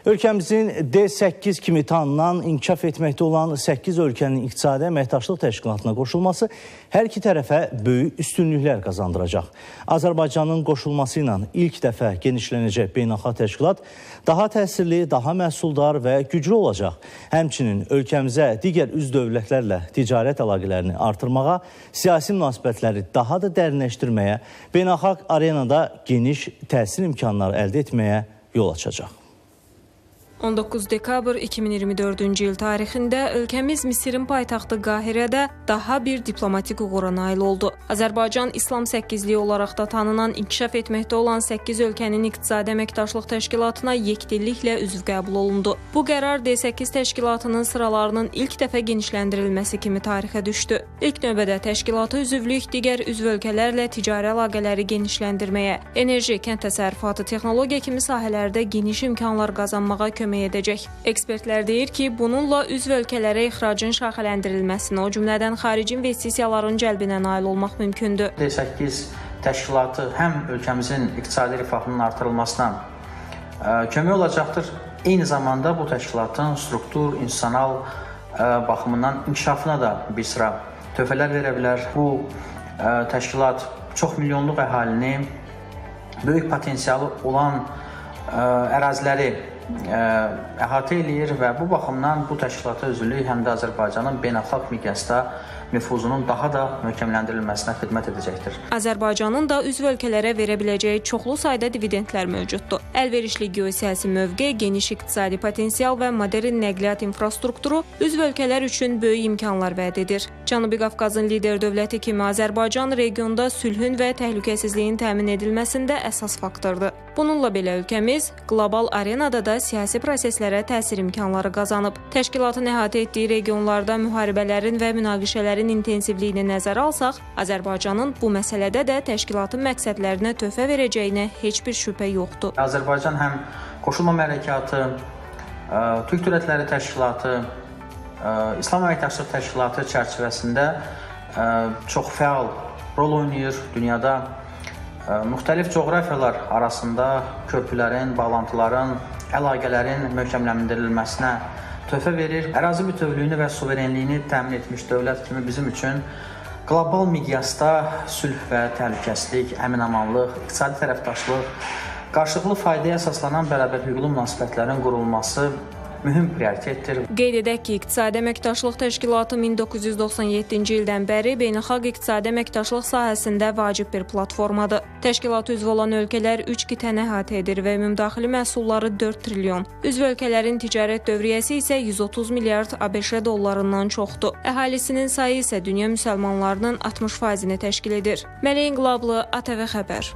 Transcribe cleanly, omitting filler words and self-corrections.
Ölkəmizin D8 kimi tanınan, inkişaf etməkdə olan 8 ölkənin İqtisadi Əməkdaşlıq Təşkilatına qoşulması hər iki tərəfə böyük üstünlüklər qazandıracaq. Azərbaycanın qoşulması ilə ilk dəfə genişlənəcək beynəlxalq təşkilat daha təsirli, daha məhsuldar və güclü olacaq. Həmçinin ölkəmizə digər üzv dövlətlərlə ticarət əlaqələrini artırmağa, siyasi münasibətləri daha da dərinləşdirməyə, beynəlxalq arenada geniş təsir imkanları əldə etməyə yol açacaq. 19 dekabr 2024-cü il tarixində ölkəmiz Misirin paytaxtı Qahirədə daha bir diplomatik uğura nail oldu. Azərbaycan İslam 8-liyi olaraq da tanınan, inkişaf etməkdə olan 8 ölkənin İqtisadi Əməkdaşlıq Təşkilatına yekdilliklə üzv qəbul olundu. Bu qərar D8 təşkilatının sıralarının ilk dəfə genişləndirilməsi kimi tarixə düşdü. İlk növbədə təşkilata üzvlük digər üzv ölkələrlə ticari əlaqələri genişləndirməyə, enerji, kənd təsərrüfatı, texnologiya kimi sahələrdə geniş imkanlar qazanmağa kömək edəcək. Ekspertlər deyir ki, bununla üzv ölkələrə ixracın şaxələndirilməsinə, o cümlədən xarici investisiyaların cəlbinə nail olmaq mümkündür. D8 təşkilatı həm ölkəmizin iqtisadi rifahının artırılmasına kömək olacaqdır. Eyni zamanda bu təşkilatın struktur, institusional baxımından inkişafına da bir sıra töhfələr verə bilər. Bu təşkilat çox milyonluq əhalini, böyük potensialı olan əraziləri əhatə eləyir və bu baxımdan bu təşkilata üzvlük həm də Azərbaycanın beynəlxalq miqyasda nüfuzunun daha da möhkəmləndirilməsinə xidmət edəcəkdir. Azərbaycanın da üzv ölkələrə verə biləcəyi çoxlu sayda dividendlər mövcuddur. Əlverişli geosiyasi mövqe, geniş iqtisadi potensial və modern nəqliyyat infrastrukturu üzv ölkələr üçün böyük imkanlar vəd edir. Cənubi Qafqazın lider dövləti kimi Azərbaycan regionda sülhün və təhlükəsizliyin təmin edilməsində əsas faktordur. Bununla belə ölkəmiz qlobal arenada da siyasi proseslərə təsir imkanları qazanıb. Təşkilatın əhatə etdiyi regionlarda müharibələrin və münaqişələrin intensivliyini nəzərə alsaq, Azərbaycanın bu məsələdə də təşkilatın məqsədlərinə töhfə verəcəyinə heç bir şübhə yoxdur. Azərbaycan həm Qoşulma Hərəkatı, Türk Dövlətləri Təşkilatı, İslam Əməkdaşlıq Təşkilatı çərçivəsində çox fəal rol oynayır. Dünyada müxtəlif coğrafiyalar arasında körpülərin, bağlantıların, əlaqələrin möhkəmləndirilməsinə töhfə verir. Ərazi bütövlüyünü və suverenliyini təmin etmiş dövlət kimi bizim üçün qlobal miqyasda sülh və təhlükəsizlik, əmin-amanlıq, iqtisadi tərəfdaşlıq, qarşılıqlı faydaya əsaslanan bərabər hüquqlu münasibətlərin qurulması mühüm prioritetdir. Qeyd edək ki, İqtisadi Əməkdaşlıq Təşkilatı 1997-ci ildən bəri beynəlxalq iqtisadi əməkdaşlıq sahəsində vacib bir platformadır. Təşkilat üzv olan ölkələr 3 qitəni əhatə edir və ümumdaxili məhsulları 4 trilyon. Üzv ölkələrin ticarət dövriyyəsi isə 130 milyard ABŞ dollarından çoxdur. Əhalisinin sayı isə dünya müsəlmanlarının 60%-ni təşkil edir. Mələk İnqilablı, ATV Xəbər.